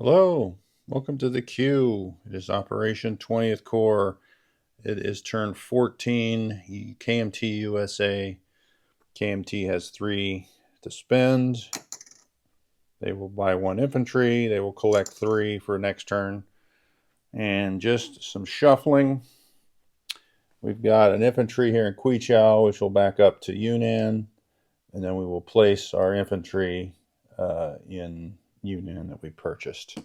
Hello, welcome to the Q. It is Operation 20th Corps. It is turn 14, KMT USA. KMT has 3 to spend. They will buy 1 infantry. They will collect 3 for next turn. And just some shuffling. We've got an infantry here in Quichao, which will back up to Yunnan. And then we will place our infantry in Yunnan that we purchased.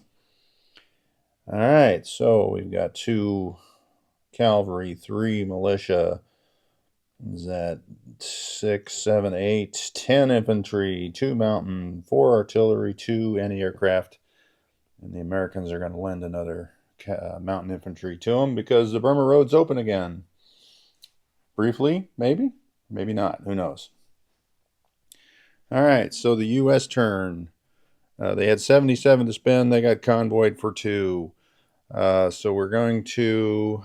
All right, so we've got 2 cavalry, 3 militia. Is that 6, 7, 8, 10 infantry, 2 mountain, 4 artillery, 2 anti-aircraft. And the Americans are going to lend another mountain infantry to them because the Burma Road's open again. Briefly, maybe, maybe not. Who knows? All right, so the U.S. turn. They had 77 to spend. They got convoyed for 2. So we're going to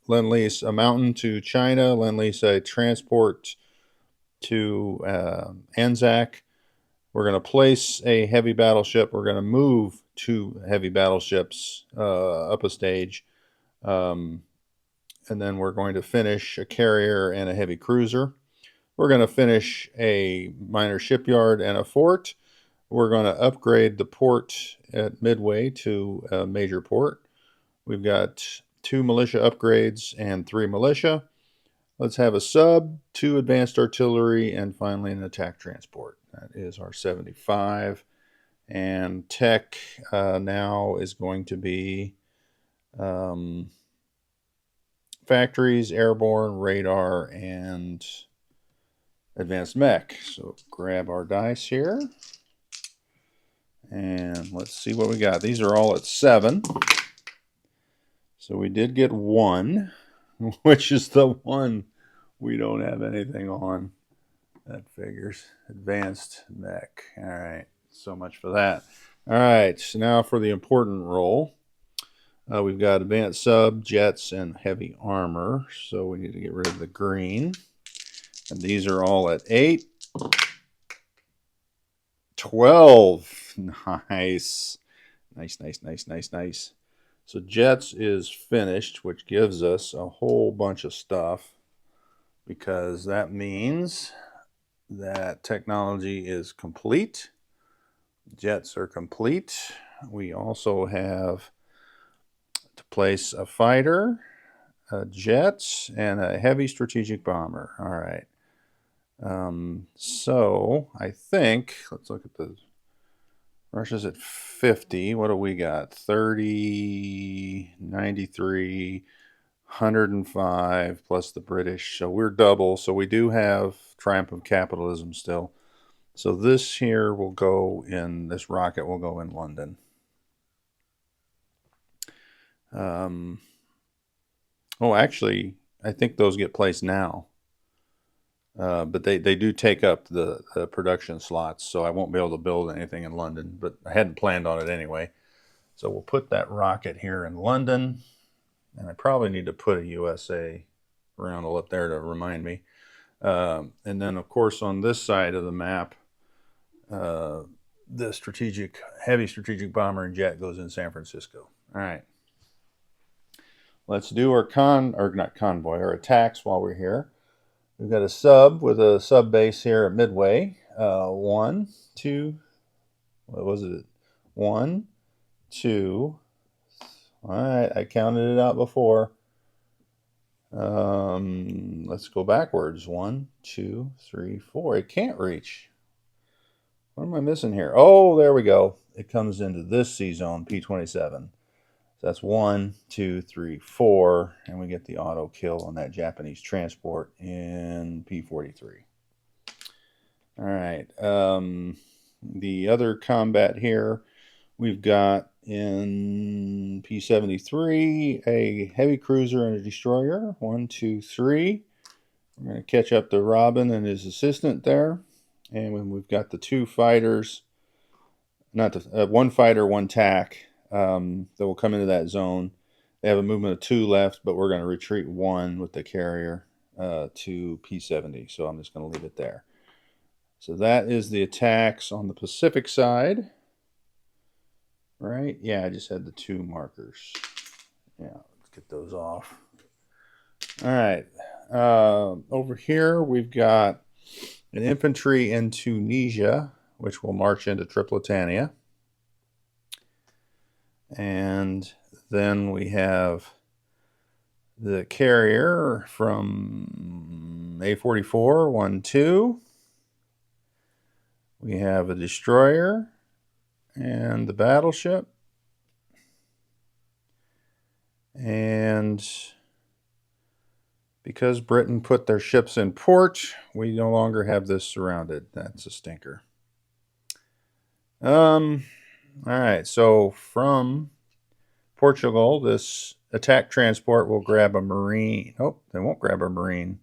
lend-lease a mountain to China, lend-lease a transport to Anzac. We're going to place a heavy battleship. We're going to move 2 heavy battleships up a stage. And then we're going to finish a carrier and a heavy cruiser. We're going to finish a minor shipyard and a fort. We're going to upgrade the port at Midway to a major port. We've got 2 militia upgrades and 3 militia. Let's have a sub, 2 advanced artillery, and finally an attack transport. That is our 75. And tech now is going to be factories, airborne, radar, and advanced mech. So grab our dice here. And let's see what we got. These are all at 7. So we did get 1, which is the one we don't have anything on. That figures. Advanced mech. All right. So much for that. All right. So now for the important roll. We've got advanced sub, jets, and heavy armor. So we need to get rid of the green. And these are all at 8. 12. Nice. Nice. So jets is finished, which gives us a whole bunch of stuff because that means that technology is complete. Jets are complete. We also have to place a fighter, a jet, and a heavy strategic bomber. All right. So I think, let's look at the Russia's at 50. What do we got? 30, 93, 105 plus the British. So we're double. So we do have Triumph of Capitalism still. So this here will go in, this rocket will go in London. Oh, actually, I think those get placed now. But they do take up the production slots, so I won't be able to build anything in London, but I hadn't planned on it anyway. So we'll put that rocket here in London, and I probably need to put a USA roundel up there to remind me. And then, of course, on this side of the map, the heavy strategic bomber and jet goes in San Francisco. All right. Let's do our our attacks while we're here. We've got a sub with a sub base here at Midway. 1, 2, what was it? 1, 2. All right, I counted it out before. Let's go backwards. 1, 2, 3, 4. It can't reach. What am I missing here? Oh, there we go. It comes into this C zone, P27. So that's 1, 2, 3, 4, and we get the auto kill on that Japanese transport in P43. All right. The other combat here, we've got in P73 a heavy cruiser and a destroyer. 1, 2, 3. We're going to catch up to Robin and his assistant there. And when we've got the 2 fighters, not the 1 fighter, 1 tack, that will come into that zone. They have a movement of 2 left, but we're going to retreat 1 with the carrier to P70. So I'm just going to leave it there. So that is the attacks on the Pacific side. right? Yeah, I just had the 2 markers. Yeah, let's get those off. All right. Over here, we've got an infantry in Tunisia, which will march into Tripolitania. And then we have the carrier from A44, 1-2. We have a destroyer and the battleship. And because Britain put their ships in port, we no longer have this surrounded. That's a stinker. All right, so from Portugal, this attack transport will grab a marine. Oh, they won't grab a marine.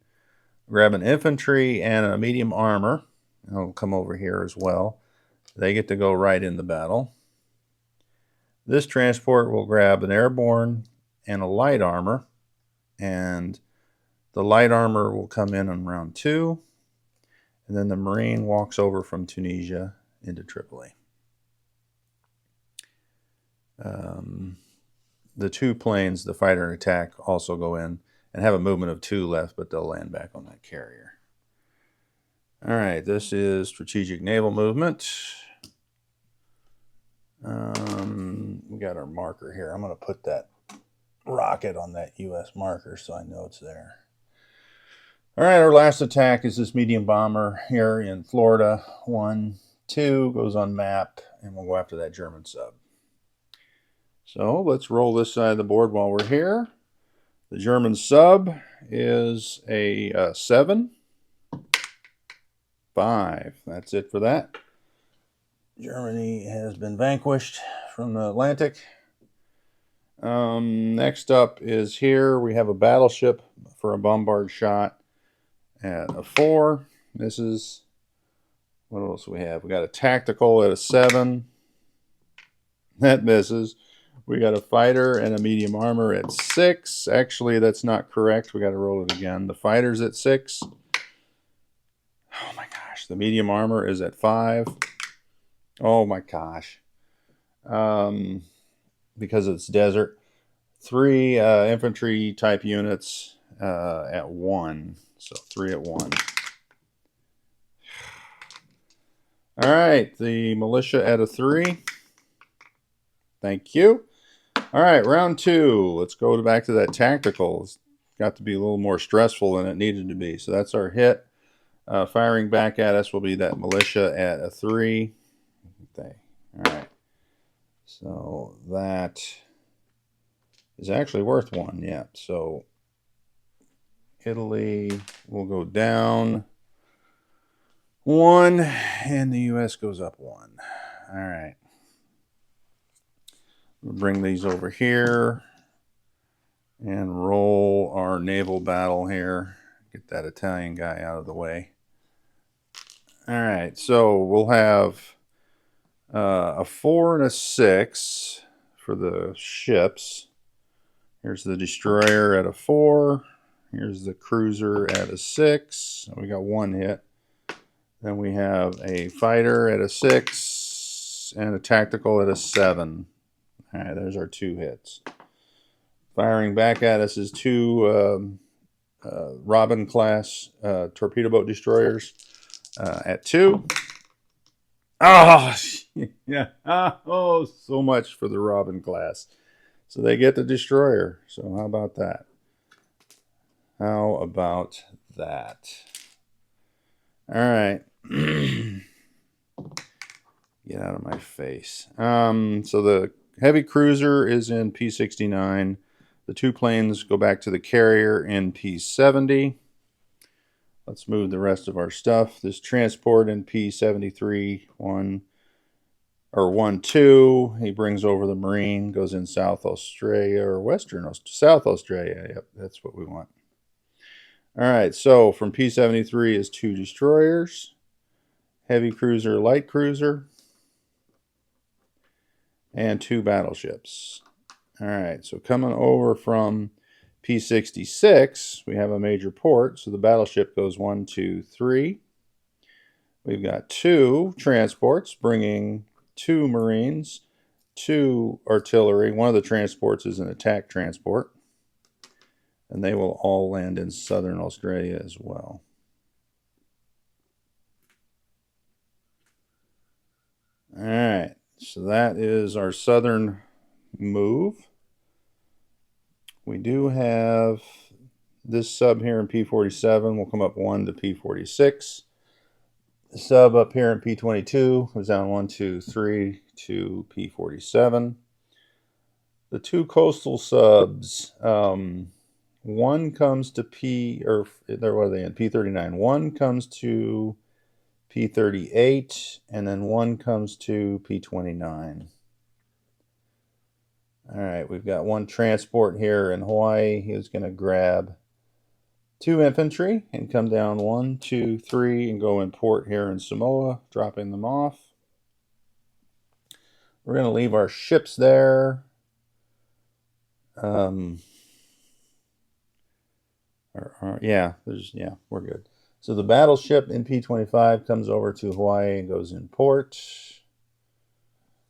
Grab an infantry and a medium armor. I'll come over here as well. They get to go right in the battle. This transport will grab an airborne and a light armor, and the light armor will come in on round 2, and then the marine walks over from Tunisia into Tripoli. The 2 planes, the fighter and attack, also go in and have a movement of 2 left, but they'll land back on that carrier. All right, this is strategic naval movement. We got our marker here. I'm going to put that rocket on that U.S. marker so I know it's there. All right, our last attack is this medium bomber here in Florida. 1-2 goes on map, and we'll go after that German sub. So let's roll this side of the board while we're here. The German sub is a 7. 5. That's it for that. Germany has been vanquished from the Atlantic. Next up is here. We have a battleship for a bombard shot at a 4. This is, what else do we have? We got a tactical at a 7. That misses. We got a fighter and a medium armor at 6. Actually, that's not correct. We got to roll it again. The fighter's at 6. Oh my gosh. The medium armor is at 5. Oh my gosh. Because it's desert. 3 infantry type units at 1. So 3 at 1. All right. The militia at a 3. Thank you. All right, round 2. Let's go back to that tactical. It's got to be a little more stressful than it needed to be. So that's our hit. Firing back at us will be that militia at a 3. Okay. All right. So that is actually worth 1. Yeah. So Italy will go down 1, and the U.S. goes up 1. All right. We'll bring these over here and roll our naval battle here. Get that Italian guy out of the way. All right, so we'll have a 4 and a 6 for the ships. Here's the destroyer at a 4. Here's the cruiser at a 6. We got 1 hit. Then we have a fighter at a 6 and a tactical at a 7. All right, there's our 2 hits. Firing back at us is 2 Robin class torpedo boat destroyers at 2. Oh, yeah. Oh, so much for the Robin class. So they get the destroyer. So how about that? How about that? All right. Get out of my face. So the heavy cruiser is in P69. The 2 planes go back to the carrier in P70. Let's move the rest of our stuff. This transport in P73, 1-2. He brings over the Marine, goes in South Australia or South Australia. Yep, that's what we want. All right, so from P73 is 2 destroyers, heavy cruiser, light cruiser, and 2 battleships. All right, so coming over from P66, we have a major port, so the battleship goes 1, 2, 3. We've got 2 transports bringing 2 Marines, 2 artillery. One of the transports is an attack transport, and they will all land in southern Australia as well. All right, so that is our southern move. We do have this sub here in P47 will come up 1 to P46. The sub up here in P22 goes down 1, 2, 3 to P47. The 2 coastal subs, one comes to what are they in? P39. One comes to P38, and then one comes to P29. All right, we've got one transport here in Hawaii. He was going to grab 2 infantry and come down 1, 2, 3 and go in port here in Samoa, dropping them off. We're going to leave our ships there. We're good. So the battleship in P25 comes over to Hawaii and goes in port.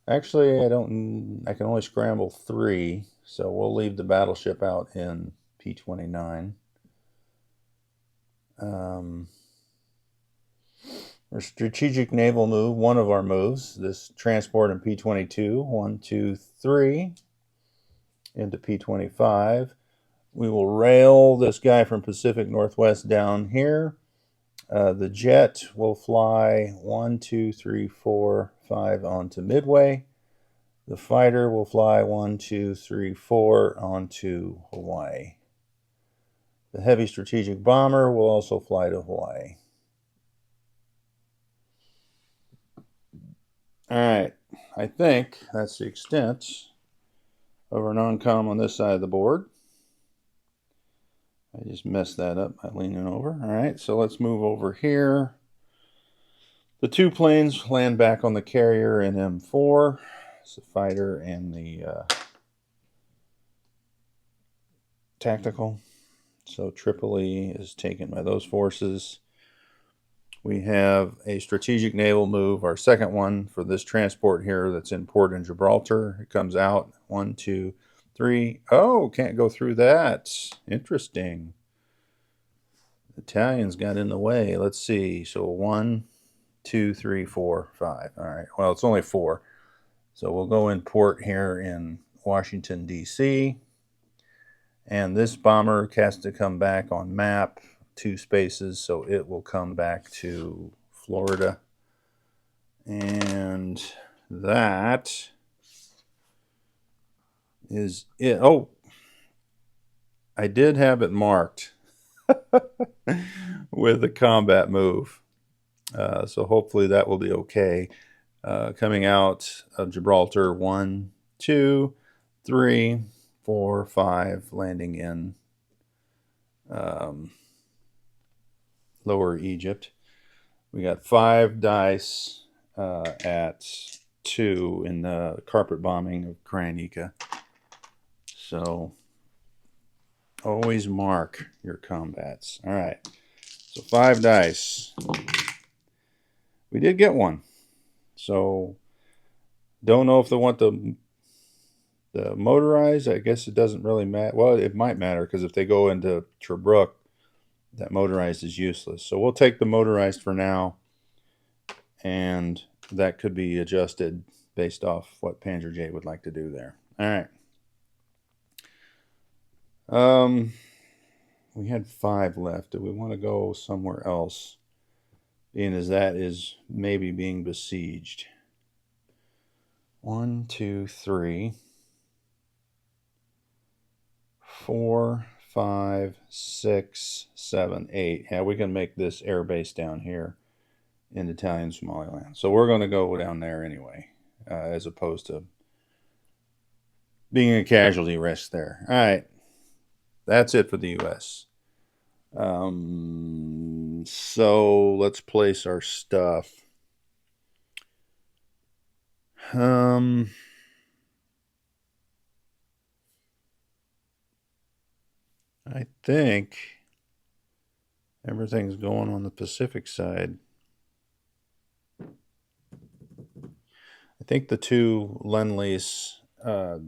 Actually, I can only scramble 3, so we'll leave the battleship out in P29. Our strategic naval move, one of our moves, this transport in P22, 1, 2, 3, into P25. We will rail this guy from Pacific Northwest down here. The jet will fly 1, 2, 3, 4, 5 onto Midway. The fighter will fly 1, 2, 3, 4 onto Hawaii. The heavy strategic bomber will also fly to Hawaii. All right, I think that's the extent of our non-com on this side of the board. I just messed that up by leaning over. All right, so let's move over here. The 2 planes land back on the carrier in M4. It's the fighter and the tactical. So Tripoli is taken by those forces. We have a strategic naval move, our second one for this transport here that's in port in Gibraltar. It comes out 1, 2, 3. Oh, can't go through that. Interesting. Italians got in the way. Let's see. So 1, 2, 3, 4, 5. All right. Well, it's only 4. So we'll go in port here in Washington, D.C. And this bomber has to come back on map 2 spaces, so it will come back to Florida. And that is it. Oh, I did have it marked with a combat move. So hopefully that will be okay. Coming out of Gibraltar, 1, 2, 3, 4, 5, landing in Lower Egypt. We got 5 dice at 2 in the carpet bombing of Kranika. So always mark your combats. All right. So 5 dice. We did get 1. So don't know if they want the motorized. I guess it doesn't really matter. Well, it might matter because if they go into Tobruk, that motorized is useless. So we'll take the motorized for now, and that could be adjusted based off what Panzer J would like to do there. All right. We had 5 left. Do we want to go somewhere else, being as that is maybe being besieged? 1, 2, 3, 4, 5, 6, 7, 8. Yeah, we can make this air base down here in Italian Somaliland. So we're going to go down there anyway, as opposed to being a casualty risk there. All right. That's it for the U.S. So let's place our stuff. I think everything's going on the Pacific side. I think the two Lend-Lease are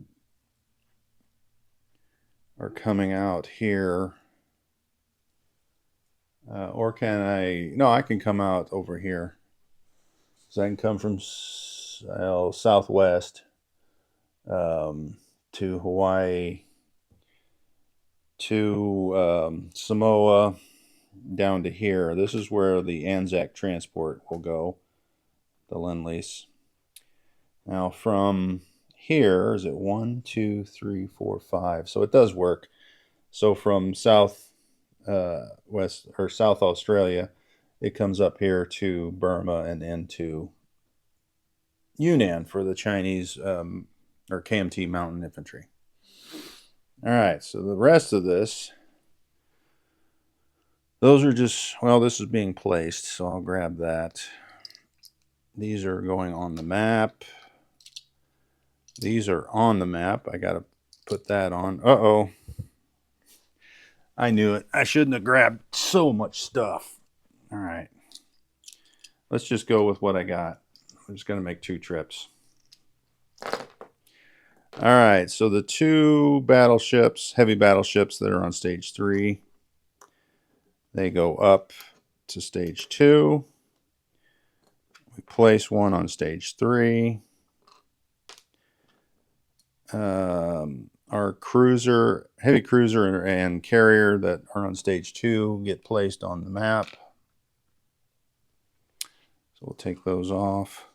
coming out here. Or can I? No, I can come out over here. So I can come from southwest to Hawaii, to Samoa, down to here. This is where the Anzac transport will go, the Lend-Lease. Now from here, is it 1, 2, 3, 4, 5? So it does work. So from west or South Australia, it comes up here to Burma and into Yunnan for the Chinese or KMT Mountain Infantry. All right, so the rest of this, those are just, well, this is being placed, so I'll grab that. These are going on the map. These are on the map. I got to put that on. Uh-oh. I knew it. I shouldn't have grabbed so much stuff. All right. Let's just go with what I got. I'm just going to make 2 trips. All right. So the 2 battleships, heavy battleships that are on stage 3, they go up to stage 2. We place one on stage 3. Our cruiser, heavy cruiser and carrier that are on stage 2 get placed on the map. So we'll take those off.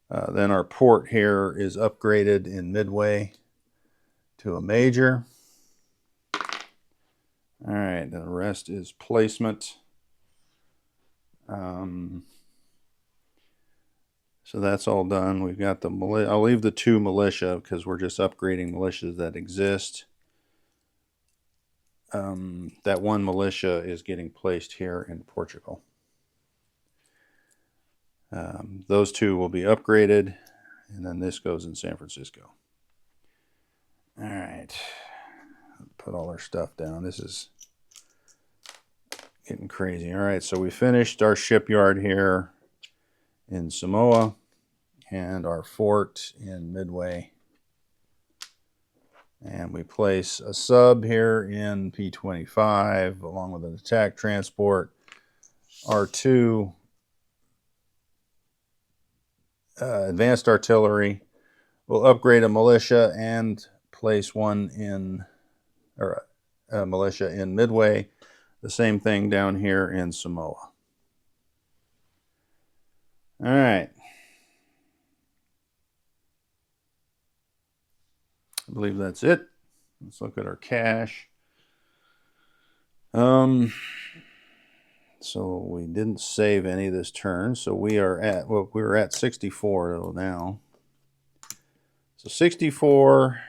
Then our port here is upgraded in Midway to a major. All right, the rest is placement. So that's all done. We've got the militia. I'll leave the 2 militia because we're just upgrading militias that exist. That 1 militia is getting placed here in Portugal. Those 2 will be upgraded, and then this goes in San Francisco. All right. Put all our stuff down. This is getting crazy. All right, so we finished our shipyard here in Samoa and our fort in Midway. And we place a sub here in P-25 along with an attack transport. Our 2 advanced artillery. We'll upgrade a militia and place one in, or a militia in Midway. The same thing down here in Samoa. All right. I believe that's it. Let's look at our cash. So we didn't save any this turn. So we are at, well, we were at 64 now. So 64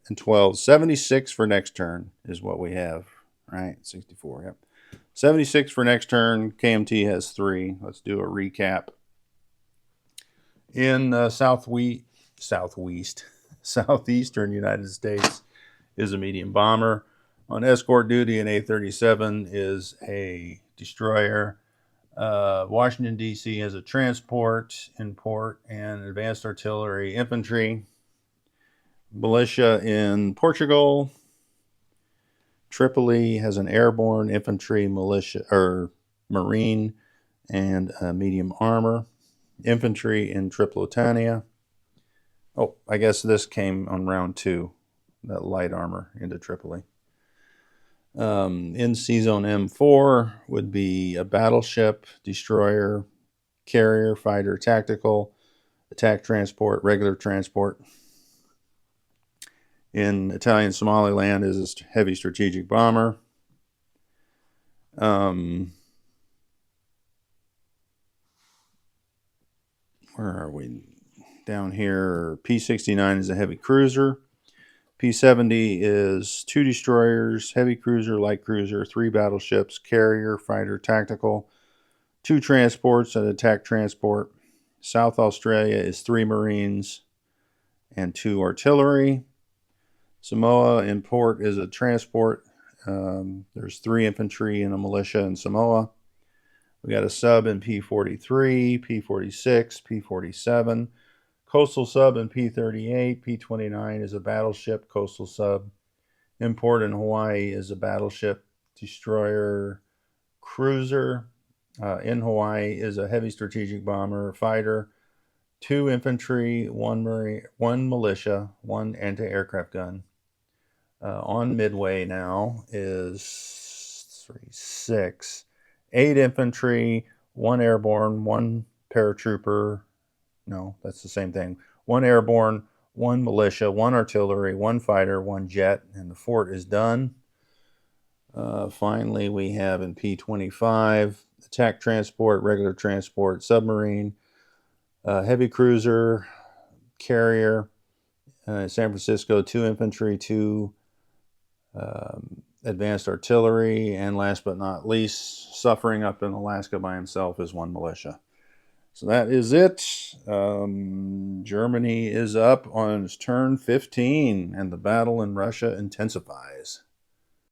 and 12, 76 for next turn is what we have, right? 64, yep. 76 for next turn. KMT has 3. Let's do a recap. In southeastern United States is a medium bomber. On escort duty, an A-37 is a destroyer. Washington, D.C. has a transport in port and advanced artillery infantry. Militia in Portugal. Tripoli has an airborne infantry, militia, or marine, and medium armor. Infantry in Tripolitania. Oh, I guess this came on round 2, that light armor into Tripoli. In C-Zone M4 would be a battleship, destroyer, carrier, fighter, tactical, attack transport, regular transport. In Italian Somaliland is a heavy strategic bomber. Where are we? Down here, P-69 is a heavy cruiser. P-70 is 2 destroyers, heavy cruiser, light cruiser, 3 battleships, carrier, fighter, tactical, 2 transports, and attack transport. South Australia is 3 marines and 2 artillery. Samoa in port is a transport. There's 3 infantry and a militia in Samoa. We got a sub in P-43, P-46, P-47. Coastal sub and P-38. P-29 is a battleship coastal sub. Import in Hawaii is a battleship destroyer cruiser. In Hawaii is a heavy strategic bomber fighter, 2 infantry, 1 militia, 1 anti-aircraft gun. On Midway now is 8 infantry, 1 airborne, 1 paratrooper. No, that's the same thing. 1 airborne, 1 militia, 1 artillery, 1 fighter, 1 jet, and the fort is done. Finally, we have in P-25 attack transport, regular transport, submarine, heavy cruiser, carrier, San Francisco, 2 infantry, 2 advanced artillery, and last but not least, suffering up in Alaska by himself, is 1 militia. So that is it. Germany is up on its turn 15, and the battle in Russia intensifies.